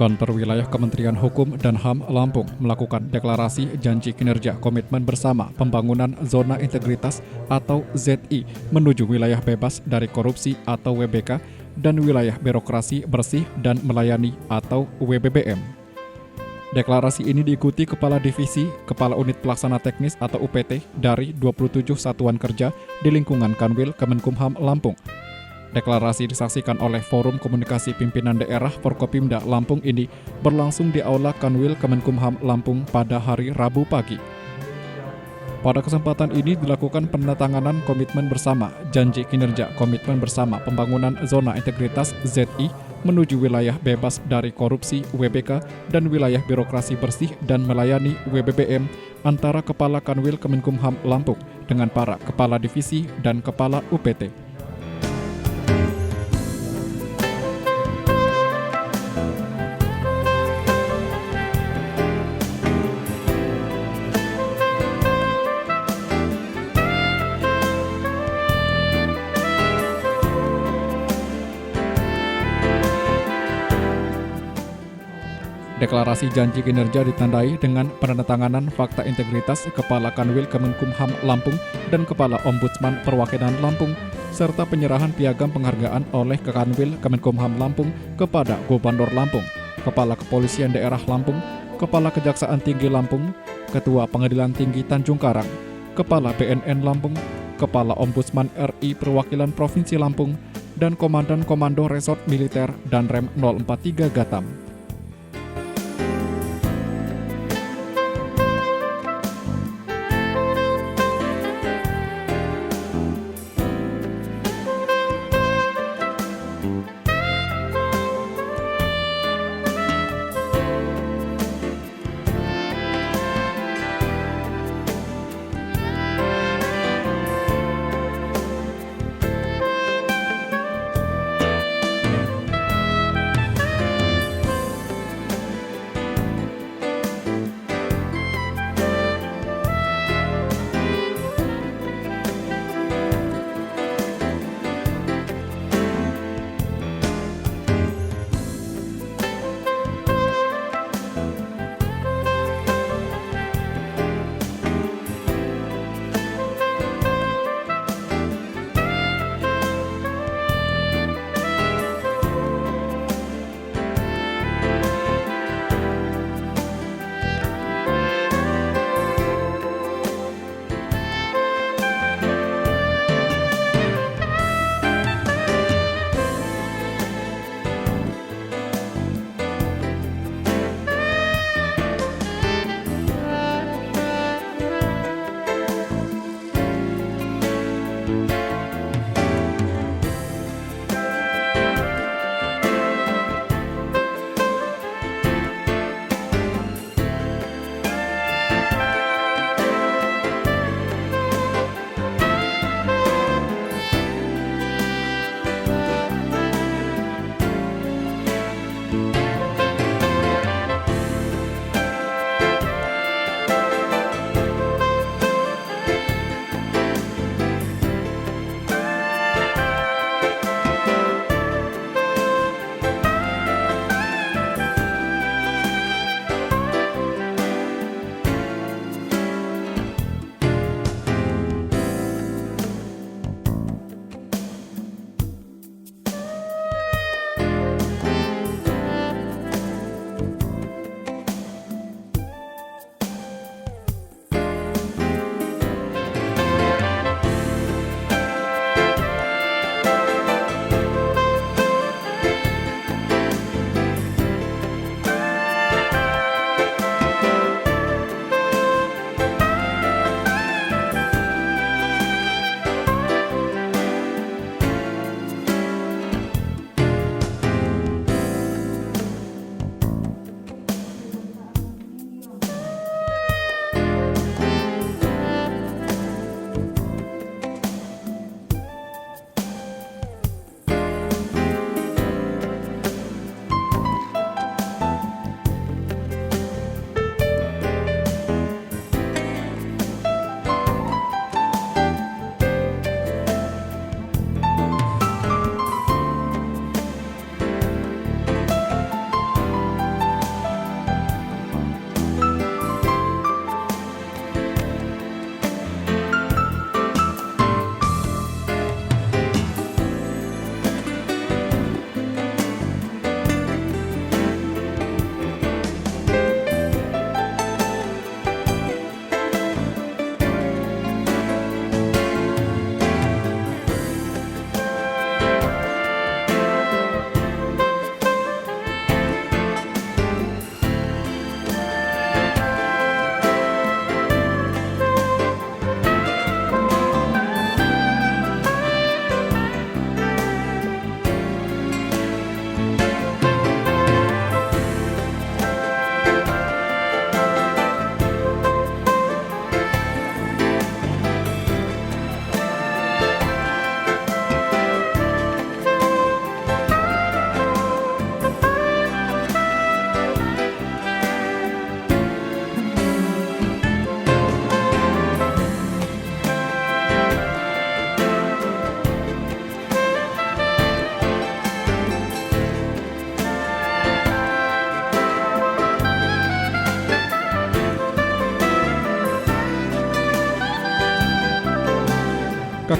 Kantor Wilayah Kementerian Hukum dan HAM Lampung melakukan deklarasi janji kinerja komitmen bersama pembangunan zona integritas atau ZI menuju wilayah bebas dari korupsi atau WBK dan wilayah birokrasi bersih dan melayani atau WBBM. Deklarasi ini diikuti Kepala Divisi, Kepala Unit Pelaksana Teknis atau UPT dari 27 satuan kerja di lingkungan Kanwil Kemenkumham Lampung. Deklarasi disaksikan oleh Forum Komunikasi Pimpinan Daerah Forkopimda Lampung ini berlangsung di Aula Kanwil Kemenkumham Lampung pada hari Rabu pagi. Pada kesempatan ini dilakukan penandatanganan komitmen bersama, janji kinerja komitmen bersama pembangunan zona integritas ZI menuju wilayah bebas dari korupsi WBK dan wilayah birokrasi bersih dan melayani WBBM antara Kepala Kanwil Kemenkumham Lampung dengan para Kepala Divisi dan Kepala UPT. Deklarasi janji kinerja ditandai dengan penandatanganan fakta integritas Kepala Kanwil Kemenkumham Lampung dan Kepala Ombudsman Perwakilan Lampung, serta penyerahan piagam penghargaan oleh Kanwil Kemenkumham Lampung kepada Gubernur Lampung, Kepala Kepolisian Daerah Lampung, Kepala Kejaksaan Tinggi Lampung, Ketua Pengadilan Tinggi Tanjung Karang, Kepala BNN Lampung, Kepala Ombudsman RI Perwakilan Provinsi Lampung, dan Komandan Komando Resort Militer dan Rem 043 Gatam.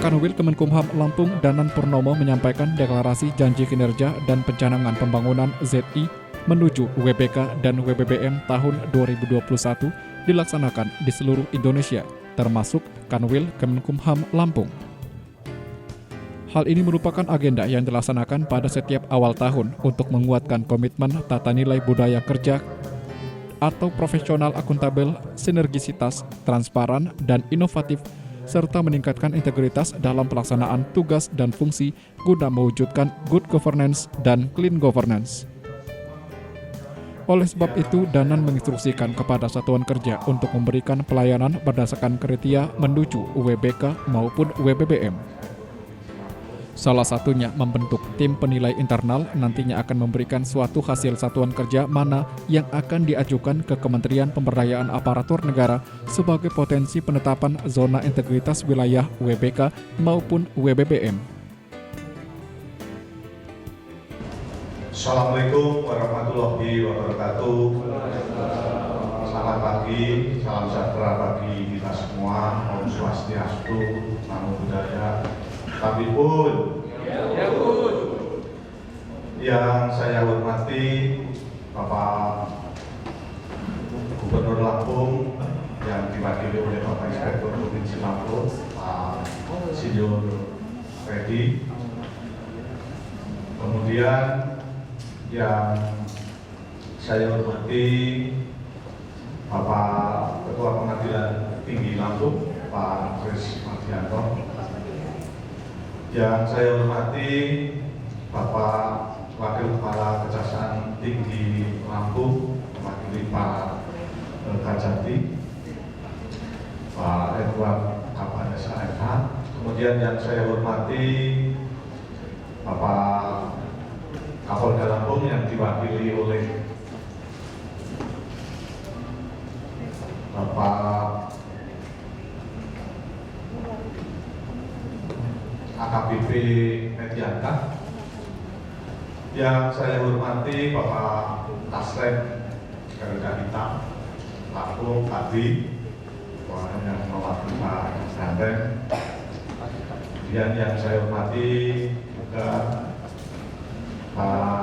Kanwil Kemenkumham Lampung Danan Purnomo menyampaikan deklarasi janji kinerja dan pencanangan pembangunan ZI menuju WBK dan WBBM tahun 2021 dilaksanakan di seluruh Indonesia, termasuk Kanwil Kemenkumham Lampung. Hal ini merupakan agenda yang dilaksanakan pada setiap awal tahun untuk menguatkan komitmen tata nilai budaya kerja atau profesional akuntabel, sinergisitas, transparan, dan inovatif, serta meningkatkan integritas dalam pelaksanaan tugas dan fungsi guna mewujudkan good governance dan clean governance. Oleh sebab itu, Danan menginstruksikan kepada satuan kerja untuk memberikan pelayanan berdasarkan kriteria menuju WBK maupun WBBM. Salah satunya membentuk tim penilai internal nantinya akan memberikan suatu hasil satuan kerja mana yang akan diajukan ke Kementerian Pemberdayaan Aparatur Negara sebagai potensi penetapan zona integritas wilayah WBK maupun WBBM. Assalamualaikum warahmatullahi wabarakatuh. Selamat pagi, salam sejahtera bagi kita semua. Om Swastiastu, Namo Buddhaya. Tapi pun, yang saya hormati Bapak Gubernur Lampung yang diwakili oleh Bapak Inspektur Provinsi Lampung, Pak Sinyor Redi. Kemudian yang saya hormati Bapak Ketua Pengadilan Tinggi Lampung, Pak Kris Mardianto. Yang saya hormati Bapak Wakil Kepala Kejaksaan Tinggi Lampung, mewakili Pak Kajati, Pak Edward Kapades AFH. Kemudian yang saya hormati Bapak Kapolda Lampung yang diwakili oleh Bapak AKBP Medianta. Yang saya hormati Bapak Tasrem Garuda Hitam Lampung Kadri, yang mewakili Pak Gandeng. Kemudian yang saya hormati juga Pak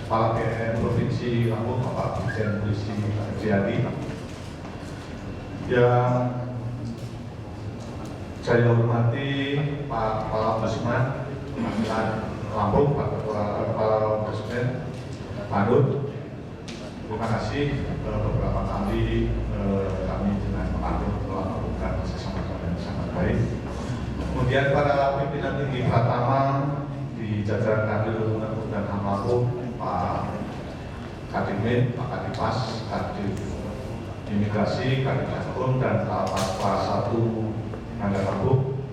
Kepala BNN Provinsi Lampung, Bapak Brigjen Polisi Jayadi. Yang saya hormati Pak Kepala Ombudsman Pengadilan Lampung, Pak Kepala Ombudsman Bandung. Terima kasih beberapa kali kami dengan mengatur telah melakukan kerjasama yang sangat baik. Kemudian para pimpinan tinggi Pratama di jajaran Kanwil Kemenkumham dan HAM Lampung, Pak Kadimin, Pak Kadipas, Kadif Imigrasi, Kadif Hukum, dan Kalapas Kelas 1 Nangga Lampung.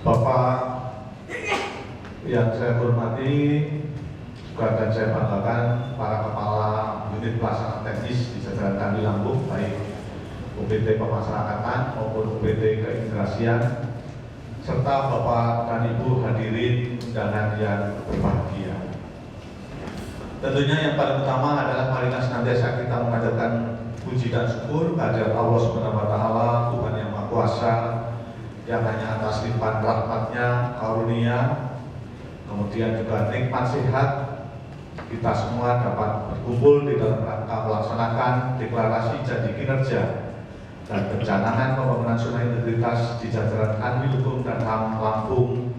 Bapak yang saya hormati juga dan saya banggakan para kepala unit pelaksana teknis di jajaran Kanwil Lampung, baik UPT Pemasyarakatan maupun UPT Keimigrasian, serta Bapak dan Ibu hadirin undangan yang berbahagia. Tentunya yang paling utama adalah marilah senantiasa kita mengajarkan puji dan syukur kehadirat Allah Subhanahu wa Ta'ala, Tuhan yang Maha Kuasa, yang hanya atas limpahan rahmatnya, karunia, kemudian juga nikmat sehat, kita semua dapat berkumpul di dalam rangka melaksanakan deklarasi janji kinerja dan pencanangan pembangunan zona integritas di jajaran Kanwil Hukum dan HAM Lampung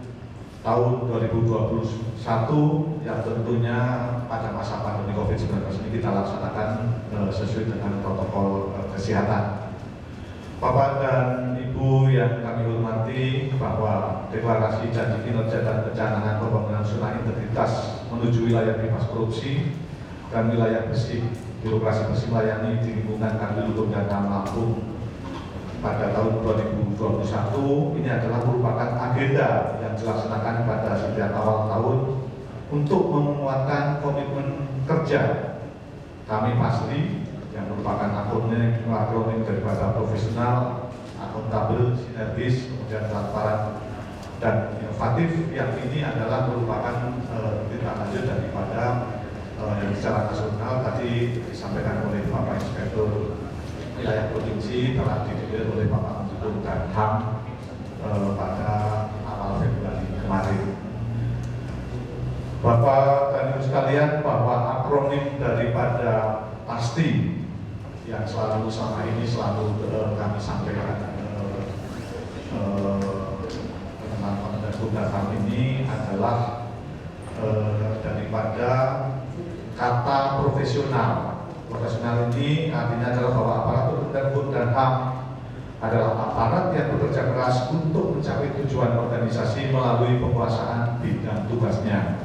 tahun 2021 yang tentunya pada masa pandemi COVID-19 ini kita laksanakan sesuai dengan protokol kesehatan. Bapak dan Ibu yang kami hormati, bahwa deklarasi janji kinerja dan pencanangan pembangunan zona integritas menuju wilayah bebas korupsi dan wilayah bersih, birokrasi bersih melayani di lingkungan Kanwil Hukum dan HAM Lampung pada tahun 2021 ini adalah merupakan agenda yang dilaksanakan pada setiap awal tahun untuk menguatkan komitmen kerja kami pasti yang merupakan akronim daripada profesional, akuntabel, sinergis, kemudian transparan dan inovatif, yang ini adalah merupakan tindak lanjut daripada yang secara nasional tadi disampaikan oleh Bapak Inspektur Wilayah Provinsi, telah didirikan oleh Bapak Menteri Hukum dan HAM pada awal Februari kemarin. Bapak dan Ibu sekalian, bahwa akronim daripada PASTI yang selalu selama ini kami sampaikan teman-teman dan Hukum ini adalah daripada kata profesional. Profesional ini artinya adalah bahwa aparatur penegak hukum dan HAM adalah aparat yang bekerja keras untuk mencapai tujuan organisasi melalui penguasaan bidang tugasnya,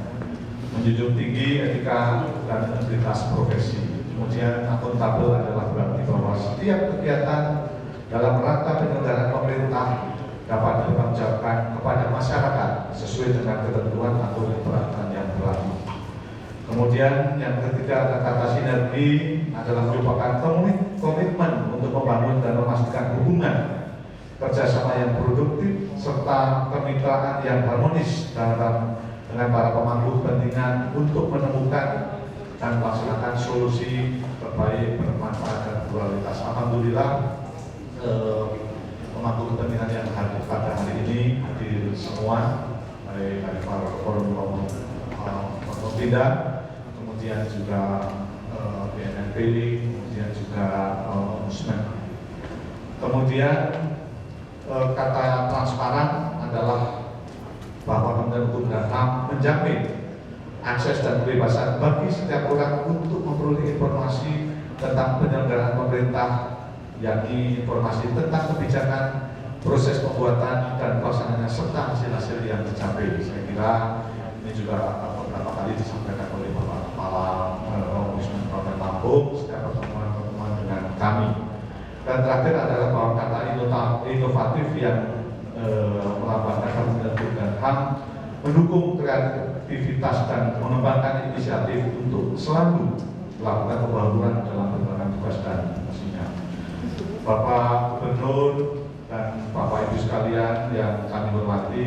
menjunjung tinggi etika dan integritas profesi. Kemudian akuntabel adalah berarti bahwa setiap kegiatan dalam rangka penyelenggaraan pemerintah dapat dipertanggungjawabkan kepada masyarakat sesuai dengan ketentuan atau peraturan yang berlaku. Kemudian yang ketiga ada kata sinergi adalah merupakan komitmen untuk membangun dan memastikan hubungan kerjasama yang produktif serta kemitraan yang harmonis dengan para pemangku kepentingan untuk menemukan dan melaksanakan solusi terbaik bermanfaat dan pluralitas. Alhamdulillah pemangku kepentingan yang hadir pada hari ini hadir semua, baik dari para forum Pindah, kemudian juga BNNP, kemudian juga Ombudsman. Kemudian kata transparan adalah bahwa Kementerian Hukum dan HAM menjamin akses dan kebebasan bagi setiap orang untuk memperoleh informasi tentang penyelenggaraan pemerintah, yakni informasi tentang kebijakan, proses pembuatan dan pelaksanaannya serta hasil-hasil yang dicapai. Saya kira ini juga beberapa kali disampaikan oleh Bapak Kepala Ombudsman Kabupaten Lampung setiap pertemuan-pertemuan dengan kami. Dan terakhir adalah bahwa kata inovatif yang melambangkan Kementerian Hukum dan HAM mendukung kreativitas dan mengembangkan inisiatif untuk selalu melakukan pembaruan dalam menjalankan tugas dan fungsinya. Bapak Gubernur dan Bapak Ibu sekalian yang kami hormati,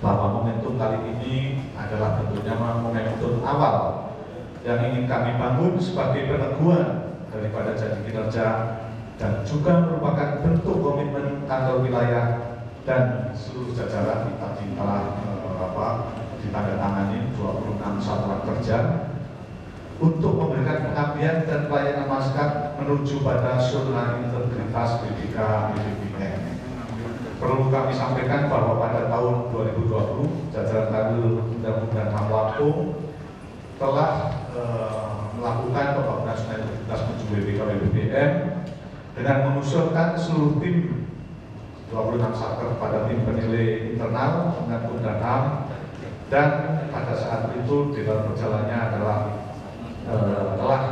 bahwa momentum kali ini adalah tentunya momentum awal yang ingin kami bangun sebagai peneguhan daripada janji kinerja dan juga merupakan bentuk komitmen kantor wilayah dan seluruh jajaran kita telah ditandatangani 26 satuan kerja untuk memberikan pengabdian dan pelayanan masyarakat menuju pada zona integritas BPK BPN. Perlu kami sampaikan bahwa pada tahun 2020 jajaran Kanwil Kementerian Hukum dan HAM Lampung telah melakukan pembangunan zona integritas menuju BPK BPN dengan mengusulkan seluruh tim 26 satker pada tim penilai internal Kementerian Hukum dan HAM, dan pada saat itu di dalam perjalanannya adalah telah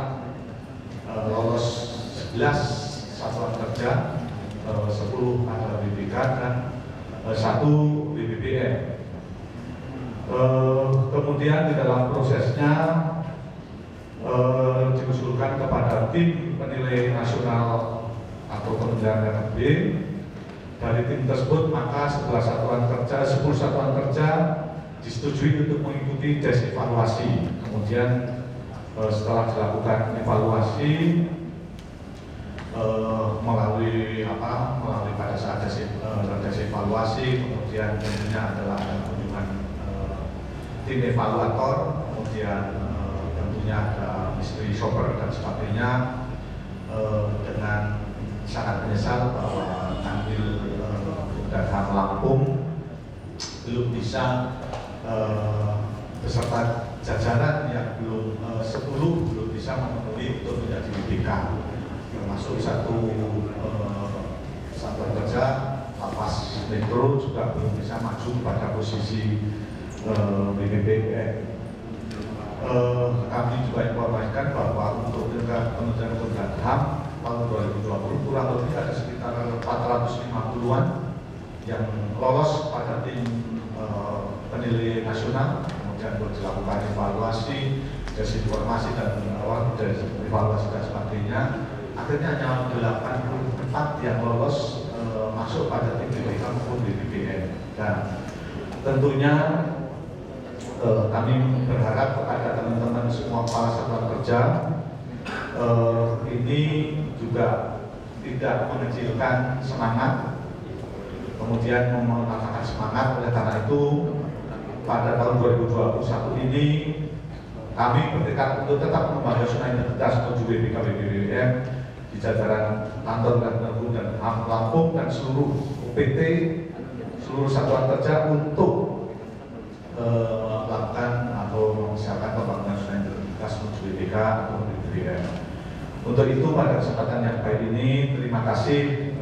lolos 11 satuan kerja, 10 ada BPK dan 1 BPBN. Kemudian di dalam prosesnya diusulkan kepada tim penilai nasional atau Kementerian RB. Dari tim tersebut maka setelah satuan kerja 10 satuan kerja disetujui untuk mengikuti tes evaluasi. Kemudian setelah dilakukan evaluasi melalui pada saat tes evaluasi, kemudian tentunya adalah kunjungan tim evaluator, kemudian tentunya ada mystery shopper dan sebagainya. Dengan sangat menyesal bahwa Kanwil dan HAM Lampung belum bisa beserta jajaran yang belum 10 belum bisa memenuhi untuk menjadi BPK, termasuk satu satuan kerja Lapas Metro juga belum bisa maju pada posisi BPBN. Kami juga informasikan bahwa untuk Kementerian Hukum dan HAM tahun 2020 kurang lebih ada sekitar 450-an yang lolos pada tim penilai nasional, kemudian dilakukan evaluasi, desinformasi dan evaluasi dan sebagainya. Akhirnya hanya 84 yang lolos masuk pada tim BPK maupun BPBN. Dan tentunya kami berharap kepada teman-teman semua kepala satuan kerja ini juga tidak mengecilkan semangat, kemudian mematahkan semangat. Oleh karena itu pada tahun 2021 ini kami bertekad untuk tetap membangun zona integritas menuju WBK BBBM di jajaran kantor Kementerian dan HAM Lampung dan seluruh UPT, seluruh satuan kerja untuk melakukan atau mempersiapkan pembangunan zona integritas menuju WBK atau BBBM. Untuk itu pada kesempatan yang baik ini terima kasih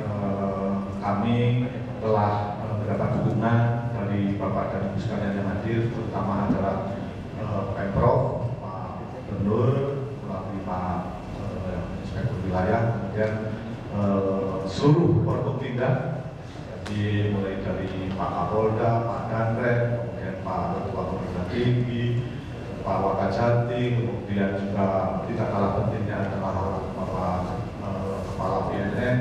kami telah mendapat dukungan dari Bapak dan Ibu sekalian yang hadir, terutama adalah Pemprov, Pak Gubernur, melalui Pak Inspektur Wilayah, kemudian seluruh Forkopimda, jadi mulai dari Pak Kapolda, Pak Danrem, kemudian Pak Ketua Perguruan Tinggi, Pak Wakajati, kemudian juga tidak kalah pentingnya adalah Bapak Kepala BNN,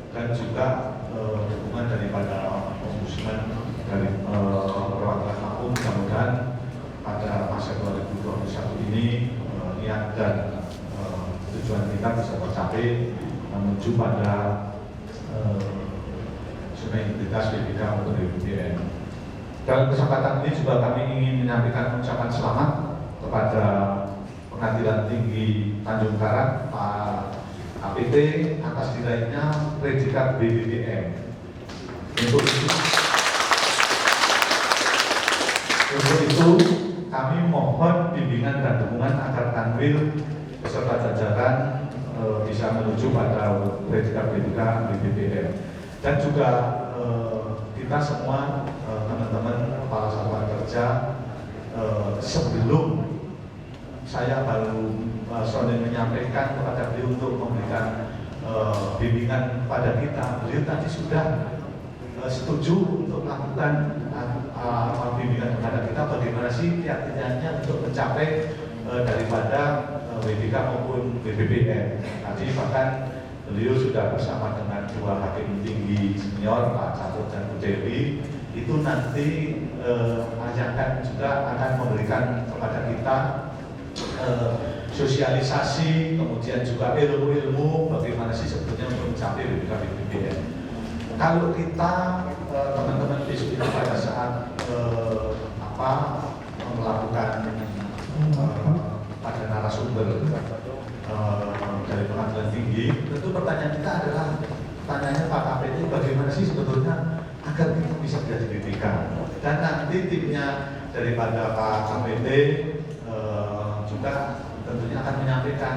dan juga dukungan daripada Ombudsman dari perwakilan Lampung. Mudah-mudahan pada masa 2021 ini niat dan tujuan kita bisa tercapai menuju pada zona integritas BBK untuk BBBM. Dalam kesempatan ini juga kami ingin menyampaikan ucapan selamat kepada Pengadilan Tinggi Tanjung Karang, Pak APT, atas diraihnya predikat BBBM. Untuk itu kami mohon bimbingan dan dukungan agar Kanwil beserta jajaran bisa menuju pada predikat BBBM. Dan juga kita semua teman-teman kepala satuan kerja, sebelum saya baru menyampaikan kepada beliau untuk memberikan bimbingan pada kita. Beliau tadi sudah setuju untuk melakukan bimbingan kepada kita bagaimana sih kiat-kiatnya untuk mencapai daripada WBK maupun BBBM. Tadi bahkan beliau sudah bersama dengan dua hakim tinggi senior, Pak Catur dan Bu Dewi, itu nanti akan memberikan kepada kita sosialisasi, kemudian juga ilmu-ilmu bagaimana sih sebetulnya untuk mencapai WBK BBBM. Kalau kita teman-teman besok itu pada saat melakukan pada narasumber dari Pengadilan Tinggi, tentu pertanyaan kita adalah tanyanya Pak KPT bagaimana sih sebetulnya agar kita bisa menjadi BBK. Dan nanti timnya daripada Pak KPT juga tentunya akan menyampaikan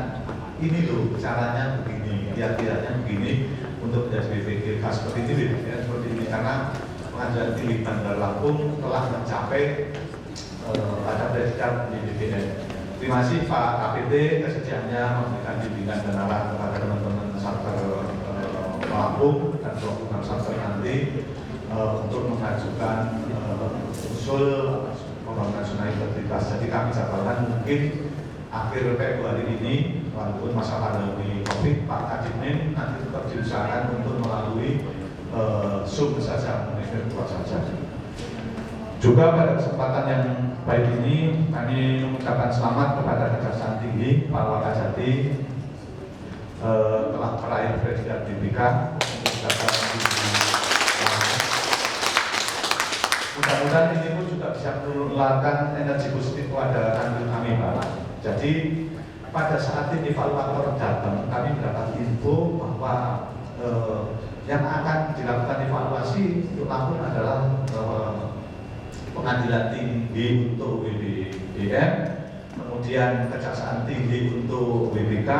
ini loh caranya begini, kiat-kiatnya begini untuk menjadi BBK seperti ini, seperti ini, karena Pengadilan Tinggi Bandar Lampung telah mencapai pada predikat BBBM. Terima kasih Pak KPT kesediaannya memberikan bimbingan dan arahan kepada teman-teman Satker Lampung dan program Satker nanti untuk mengajukan usul pembangunan zona integritas. Jadi kami jadwalkan mungkin akhir Februari ini, walaupun masa pandemi COVID, Pak Kadipnin nanti tetap diusahakan untuk melalui Zoom saja, virtual saja. Juga pada kesempatan yang baik ini, kami mengucapkan selamat kepada Kejaksaan Tinggi, Pak Wakajati, telah meraih predikat BBK. Mudah-mudahan ini pun juga bisa menularkan energi positif kepada kami, Pak. Jadi pada saat ini evaluator datang, kami mendapat info bahwa yang akan dilakukan evaluasi untuk Lampung adalah Pengadilan Tinggi untuk WBBM, kemudian Kejaksaan Tinggi untuk WBK,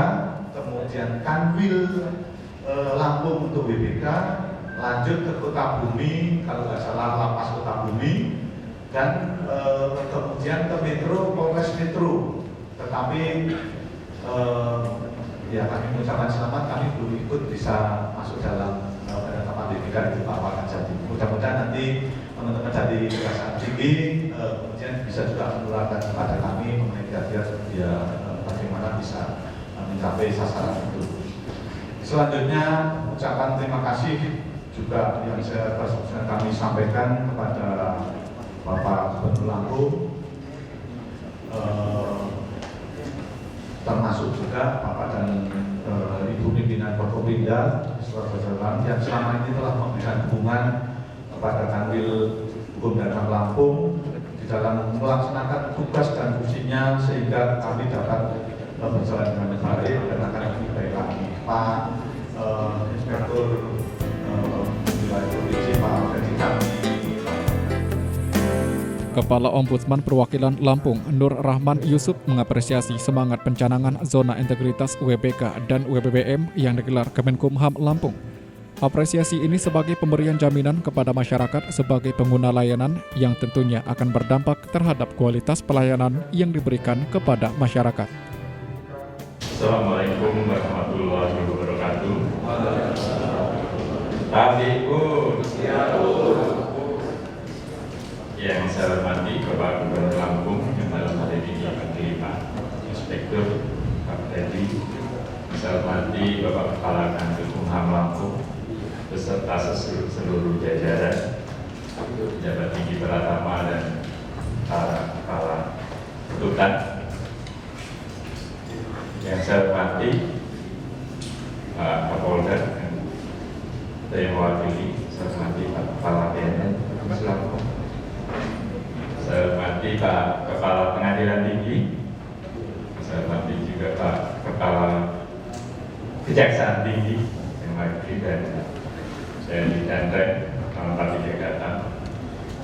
kemudian Kanwil Lampung untuk WBK, lanjut ke Kota Bumi, kalau nggak salah Lapas Kota Bumi, dan kemudian ke Metro, Polres Metro. Tetapi ya kami mengucapkan selamat, kami belum ikut bisa masuk dalam penetapan BBK itu Pak Wakajati. Mudah-mudahan nanti teman-teman dari Kejaksaan Tinggi kemudian bisa juga menularkan kepada kami mengenai kiat-kiat ya bagaimana bisa mencapai sasaran itu. Selanjutnya ucapan terima kasih juga yang kami sampaikan kepada Bapak Gubernur Lampung termasuk juga Bapak dan Ibu pimpinan Forkopimda beserta jajaran yang selama ini telah memberikan dukungan kepada Kanwil Hukum dan HAM Lampung di dalam melaksanakan tugas dan fungsinya sehingga kami dapat berjalan dengan baik dan akan lebih baik lagi. Pak Inspektur Wilayah Provinsi Pak Freddy Kami. Kepala Ombudsman Perwakilan Lampung, Nur Rahman Yusuf, mengapresiasi semangat pencanangan zona integritas WBK dan WBBM yang digelar Kemenkumham Lampung. Apresiasi ini sebagai pemberian jaminan kepada masyarakat sebagai pengguna layanan yang tentunya akan berdampak terhadap kualitas pelayanan yang diberikan kepada masyarakat. Assalamualaikum warahmatullahi wabarakatuh. Tabi'un. Yang saya hormati Bapak Gubernur Lampung yang dalam hal ini Menteri Pak Inspektur Pak Freddy, saya hormati Bapak Kepala Kemenkumham Lampung beserta seluruh jajaran, pejabat tinggi Pratama dan para kepala kedutaan. Yang saya hormati Pak Kapolda yang saya mewakili, saya hormati Pak Kepala BNN Lampung. Saya hormati Pak Kepala Pengadilan Tinggi, saya hormati juga Pak Kepala Kejaksaan Tinggi yang wakil, dan saya Dandrek Pak Jakarta.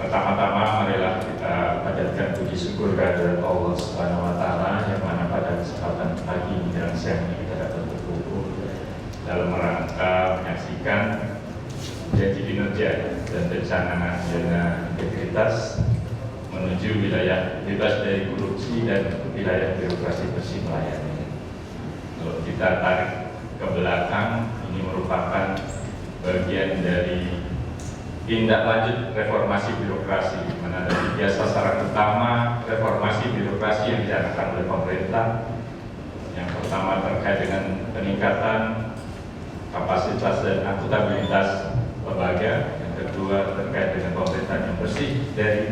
Pertama-tama marilah kita panjatkan puji syukur kehadirat Allah Subhanahu wa Ta'ala yang mana pada kesempatan pagi menjelang siang ini kita dapat berkumpul dalam rangka menyaksikan janji kinerja dan pencanangan zona integritas menuju wilayah bebas dari korupsi dan wilayah birokrasi bersih pelayanan. Kalau kita tarik ke belakang, ini merupakan bagian dari tindak lanjut reformasi birokrasi, di mana ada 3 sasaran utama reformasi birokrasi yang dicanangkan oleh pemerintah. Yang pertama terkait dengan peningkatan kapasitas dan akuntabilitas lembaga. Yang kedua terkait dengan pemerintahan yang bersih dari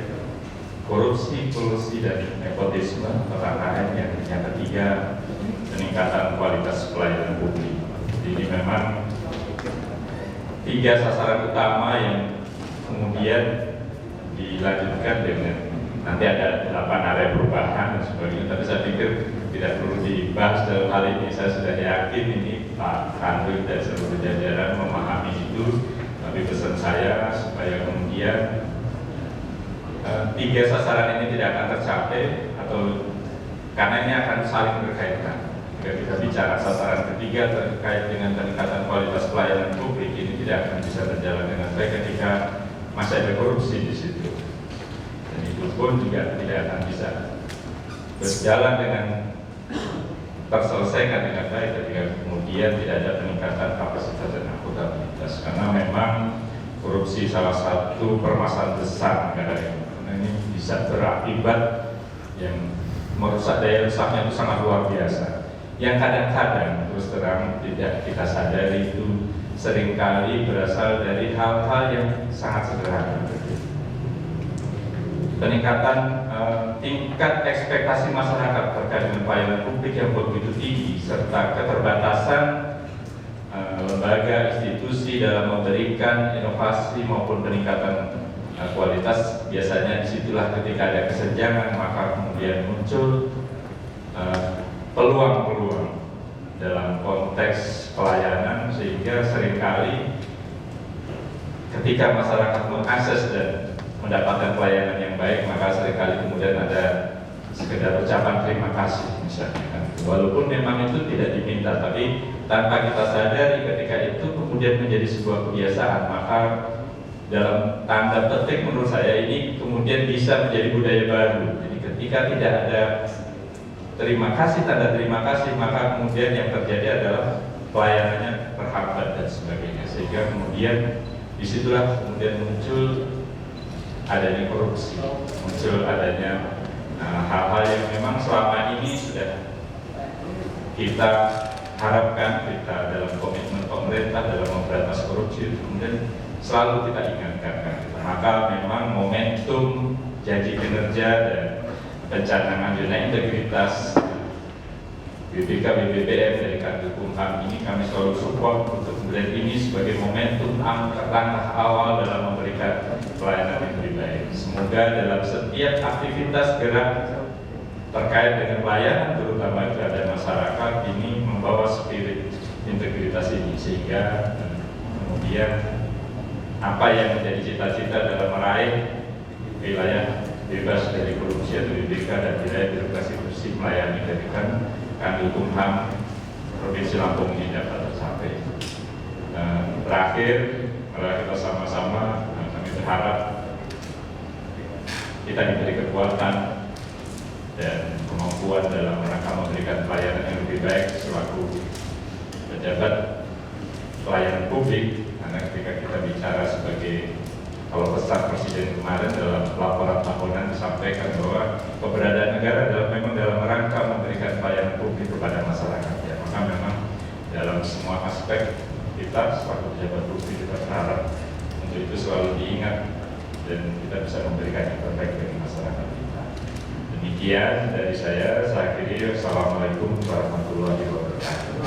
korupsi, kolusi, dan nepotisme KKN. Yang ketiga peningkatan kualitas pelayanan publik. Ini memang 3 sasaran utama yang kemudian dilanjutkan dengan nanti ada 8 area perubahan dan sebagainya, tapi saya pikir tidak perlu dibahas dalam hal ini. Saya sudah yakin ini Pak Kanwil dan seluruh jajaran memahami itu, tapi pesan saya supaya kemudian 3 sasaran ini tidak akan tercapai atau karena ini akan saling berkaitan. Jika kita bicara sasaran ketiga terkait dengan peningkatan kualitas pelayanan publik, ini tidak akan bisa berjalan dengan baik ketika masih ada korupsi di situ, dan itu pun juga tidak akan bisa berjalan dengan terselesaikan dengan baik ketika kemudian tidak ada peningkatan kapasitas dan akuntabilitas, karena memang korupsi salah satu permasalahan besar negara ini. Karena ini bisa berakibat yang merusak daya rusaknya itu sangat luar biasa, yang kadang-kadang terus terang tidak kita sadari itu seringkali berasal dari hal-hal yang sangat sederhana. Peningkatan tingkat ekspektasi masyarakat terkait dengan pelayanan publik yang begitu tinggi, serta keterbatasan lembaga institusi dalam memberikan inovasi maupun peningkatan kualitas, biasanya disitulah ketika ada kesenjangan maka kemudian muncul peluang-peluang dalam konteks pelayanan, sehingga seringkali ketika masyarakat mengakses dan mendapatkan pelayanan yang baik, maka seringkali kemudian ada sekedar ucapan terima kasih misalnya, walaupun memang itu tidak diminta, tapi tanpa kita sadari ketika itu kemudian menjadi sebuah kebiasaan, maka dalam tanda petik menurut saya ini kemudian bisa menjadi budaya baru. Jadi ketika tidak ada terima kasih, tanda terima kasih, maka kemudian yang terjadi adalah pelayanannya terhambat dan sebagainya, sehingga kemudian disitulah kemudian muncul adanya korupsi, muncul adanya hal-hal yang memang selama ini sudah kita harapkan, kita dalam komitmen pemerintah dalam memberantas korupsi kemudian selalu kita ingatkan. Maka memang momentum janji kinerja dan pencanangan zona integritas BPK, BBBM dari Kanwilkumham ini kami selalu support untuk melihat ini sebagai momentum langkah awal dalam memberikan pelayanan yang lebih baik. Semoga dalam setiap aktivitas gerak terkait dengan pelayanan terutama kepada masyarakat ini membawa spirit integritas ini, sehingga kemudian apa yang menjadi cita-cita dalam meraih wilayah bebas dari korupsi atau BPK dan wilayah birokrasi bersih melayani dari Kanwilkumham Provinsi Lampung ini dapat tercapai. Terakhir, mari kita sama-sama, kami berharap kita diberi kekuatan dan kemampuan dalam rangka memberikan pelayanan yang lebih baik selaku pejabat pelayanan publik. Karena ketika kita bicara sebagai, kalau pesan Presiden kemarin dalam laporan tahunan disampaikan bahwa keberadaan negara memang dalam rangka memberikan pelayanan publik kepada masyarakat. Ya, maka memang dalam semua aspek kita selaku pejabat publik kita berharap untuk itu selalu diingat dan kita bisa memberikan yang terbaik bagi masyarakat kita. Demikian dari saya akhiri. Assalamualaikum warahmatullahi wabarakatuh.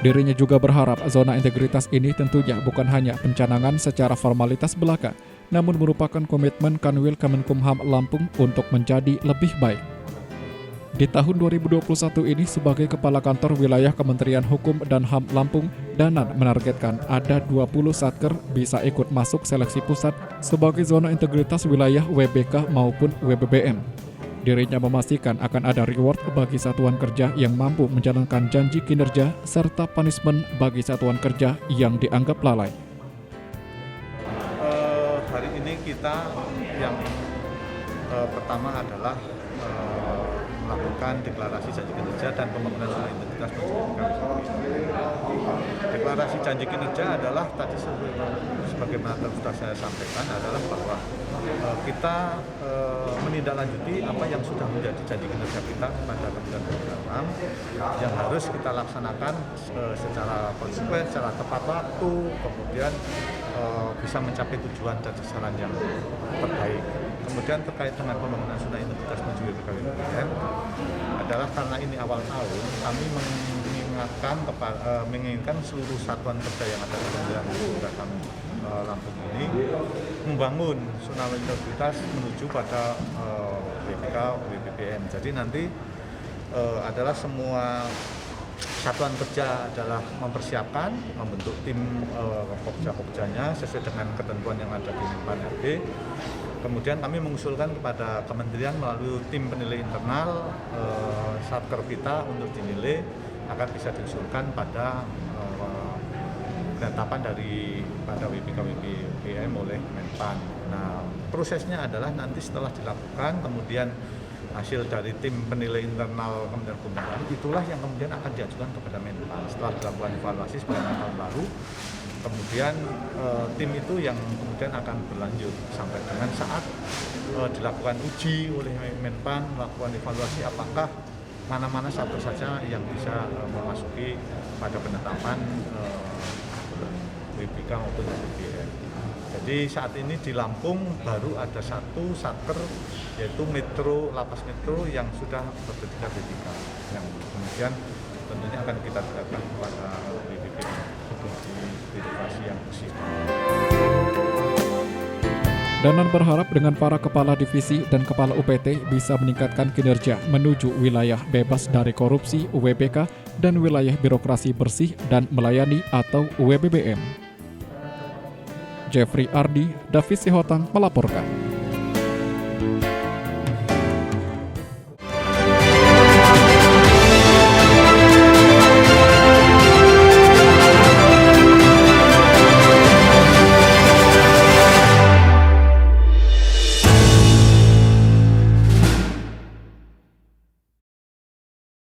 Dirinya juga berharap zona integritas ini tentunya bukan hanya pencanangan secara formalitas belaka, namun merupakan komitmen Kanwil Kemenkumham Lampung untuk menjadi lebih baik. Di tahun 2021 ini sebagai Kepala Kantor Wilayah Kementerian Hukum dan HAM Lampung, Danan menargetkan ada 20 satker bisa ikut masuk seleksi pusat sebagai zona integritas wilayah WBK maupun WBBM. Dirinya memastikan akan ada reward bagi satuan kerja yang mampu menjalankan janji kinerja serta punishment bagi satuan kerja yang dianggap lalai. Hari ini kita yang pertama adalah melakukan deklarasi janji kinerja dan pembangunan zona integritas Deklarasi janji kinerja adalah tadi sebagaimana sudah saya sampaikan adalah bahwa kita menindaklanjuti apa yang sudah menjadi janji kinerja kita kepada Kementerian Hukum yang harus kita laksanakan secara konsekuen, secara tepat waktu, kemudian bisa mencapai tujuan dan sasaran yang terbaik. Kemudian terkait dengan pembangunan zona integritas menuju WBK adalah karena ini awal tahun, kami menginginkan seluruh satuan kerja yang ada di Kementerian Hukum Lampung ini membangun zona integritas menuju pada WBK, WBBM. Jadi nanti adalah semua satuan kerja adalah mempersiapkan, membentuk tim pokja-pokjanya sesuai dengan ketentuan yang ada di Menpan RB. Kemudian kami mengusulkan kepada kementerian melalui tim penilai internal satker kita untuk dinilai akan bisa diusulkan pada penetapan pada WBK WBBM oleh Menpan. Nah, prosesnya adalah nanti setelah dilakukan, kemudian hasil dari tim penilai internal Kementerian Hukum itulah yang kemudian akan diajukan kepada Menpan setelah dilakukan evaluasi sepanjang tahun lalu. Kemudian tim itu yang kemudian akan berlanjut sampai dengan saat dilakukan uji oleh Menpan, melakukan evaluasi apakah mana-mana satu saja yang bisa memasuki pada penetapan WBK maupun WBBM. Jadi saat ini di Lampung baru ada satu satker yaitu Lapas Metro yang sudah berketika WBK, yang kemudian tentunya akan kita terapkan kepada WBBM di birokrasi yang bersih. Danan berharap dengan para kepala divisi dan kepala UPT bisa meningkatkan kinerja menuju wilayah bebas dari korupsi WBK dan wilayah birokrasi bersih dan melayani atau WBBM. Jeffrey Ardi, David Sihotang melaporkan.